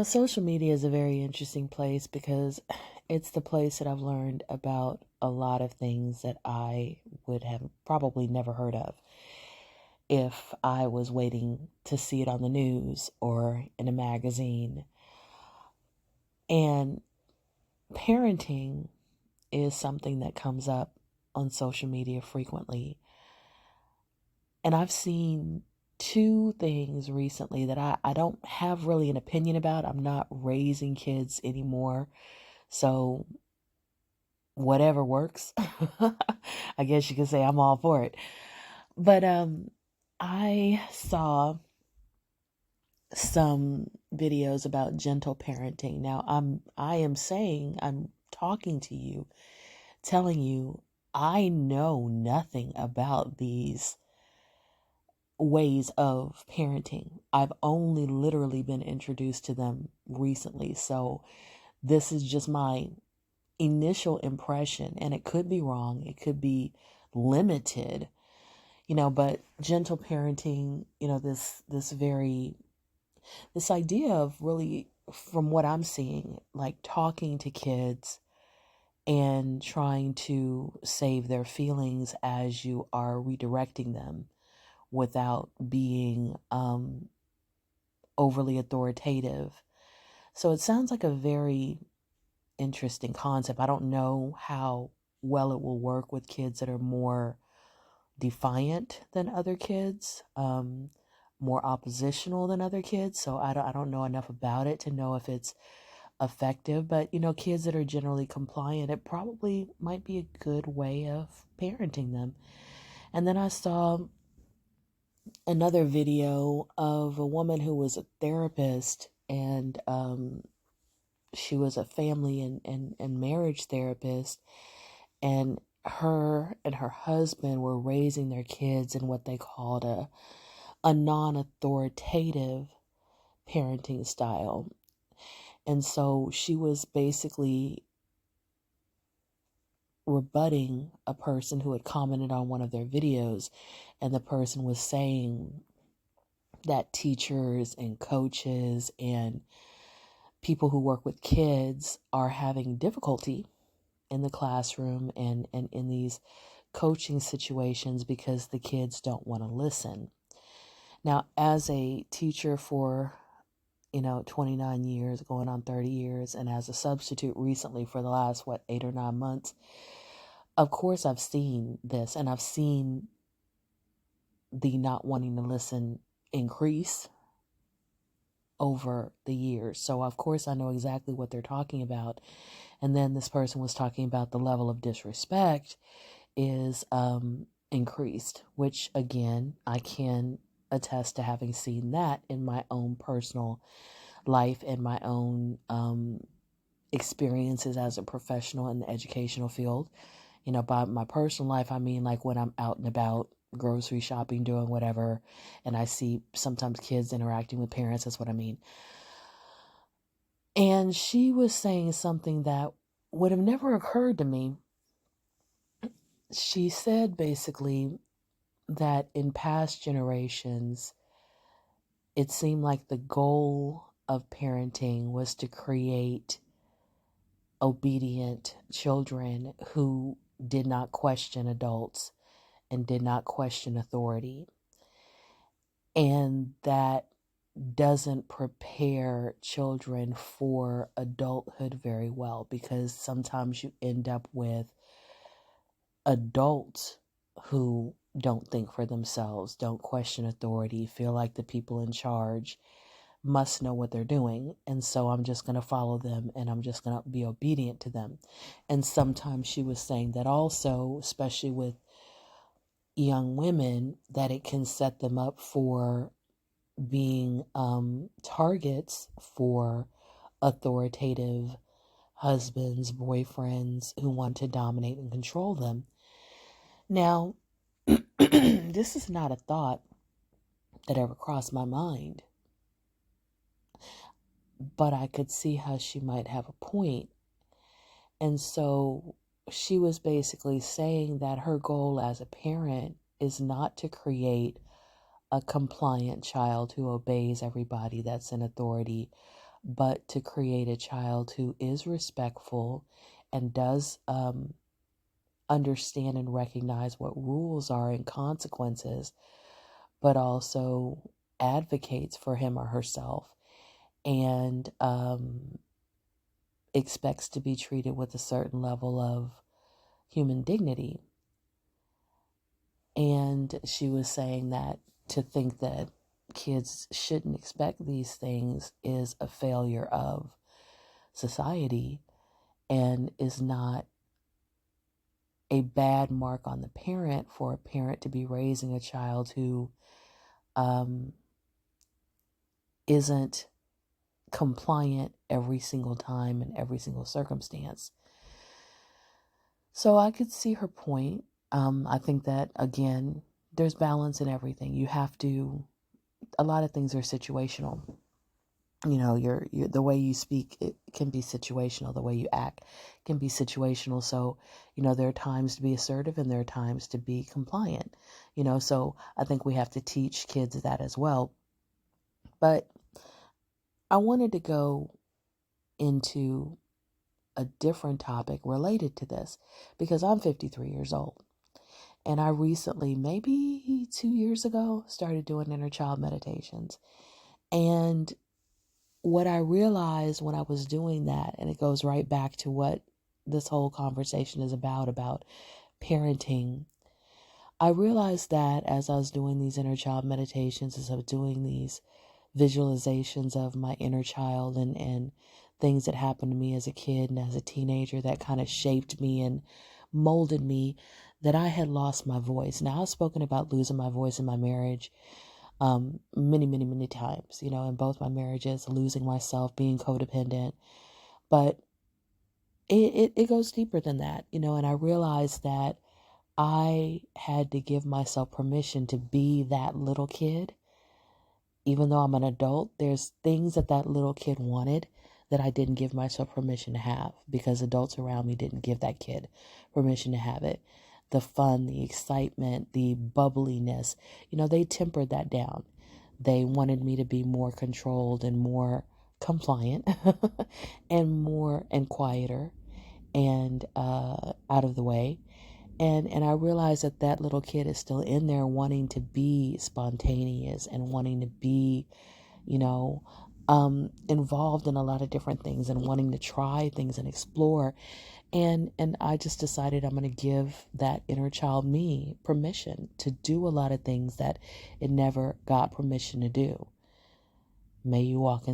Social media is a very interesting place because it's the place that I've learned about a lot of things that I would have probably never heard of if I was waiting to see it on the news or in a magazine. And parenting is something that comes up on social media frequently. And I've seen two things recently that I don't have really an opinion about. I'm not raising kids anymore. So whatever works. I guess you could say I'm all for it. But I saw some videos about gentle parenting. Now I'm talking to you, telling you I know nothing about these ways of parenting. I've only literally been introduced to them recently. So this is just my initial impression, and it could be wrong, it could be limited, but gentle parenting, this idea of really, from what I'm seeing, like talking to kids and trying to save their feelings as you are redirecting them without being overly authoritative. So it sounds like a very interesting concept. I don't know how well it will work with kids that are more defiant than other kids, more oppositional than other kids. So I don't know enough about it to know if it's effective. But kids that are generally compliant, it probably might be a good way of parenting them. And then I saw another video of a woman who was a therapist, and she was a family and marriage therapist, and her and her husband were raising their kids in what they called a non-authoritative parenting style. And so she was basically rebutting a person who had commented on one of their videos, and the person was saying that teachers and coaches and people who work with kids are having difficulty in the classroom and in these coaching situations because the kids don't want to listen. Now, as a teacher for 29 years, going on 30 years, and as a substitute recently for the last 8 or 9 months, of course I've seen this, and I've seen the not wanting to listen increase over the years. So of course I know exactly what they're talking about. And then this person was talking about the level of disrespect is increased, which again, I can attest to having seen that in my own personal life and my own experiences as a professional in the educational field. By my personal life, I mean like when I'm out and about grocery shopping, doing whatever, and I see sometimes kids interacting with parents. That's what I mean. And she was saying something that would have never occurred to me. She said basically that in past generations, it seemed like the goal of parenting was to create obedient children who did not question adults and did not question authority. And that doesn't prepare children for adulthood very well, because sometimes you end up with adults who don't think for themselves, don't question authority, feel like the people in charge must know what they're doing. And so I'm just going to follow them and I'm just going to be obedient to them. And sometimes she was saying that also, especially with young women, that it can set them up for being targets for authoritative husbands, boyfriends who want to dominate and control them. Now, this is not a thought that ever crossed my mind, but I could see how she might have a point. And so she was basically saying that her goal as a parent is not to create a compliant child who obeys everybody that's in authority but to create a child who is respectful and does understand and recognize what rules are and consequences, but also advocates for him or herself and expects to be treated with a certain level of human dignity. And she was saying that to think that kids shouldn't expect these things is a failure of society and is not a bad mark on the parent for a parent to be raising a child who isn't compliant every single time in every single circumstance. So I could see her point. I think that, again, there's balance in everything. You have to, a lot of things are situational. You know, the way you speak, it can be situational. The way you act can be situational. So, you know, there are times to be assertive and there are times to be compliant, you know, so I think we have to teach kids that as well. But I wanted to go into a different topic related to this because I'm 53 years old. And I recently, maybe 2 years ago, started doing inner child meditations. And what I realized when I was doing that, and it goes right back to what this whole conversation is about parenting, I realized that as I was doing these inner child meditations, as I was doing these visualizations of my inner child and things that happened to me as a kid and as a teenager that kind of shaped me and molded me, that I had lost my voice. Now, I've spoken about losing my voice in my marriage many, many, many times, you know, in both my marriages, losing myself, being codependent. But it goes deeper than that, you know, and I realized that I had to give myself permission to be that little kid. Even though I'm an adult, there's things that that little kid wanted that I didn't give myself permission to have because adults around me didn't give that kid permission to have it. The fun, the excitement, the bubbliness, you know, they tempered that down. They wanted me to be more controlled and more compliant and quieter and out of the way. And I realized that that little kid is still in there wanting to be spontaneous and wanting to be, you know, involved in a lot of different things and wanting to try things and explore. And I just decided I'm going to give that inner child me permission to do a lot of things that it never got permission to do. May you walk in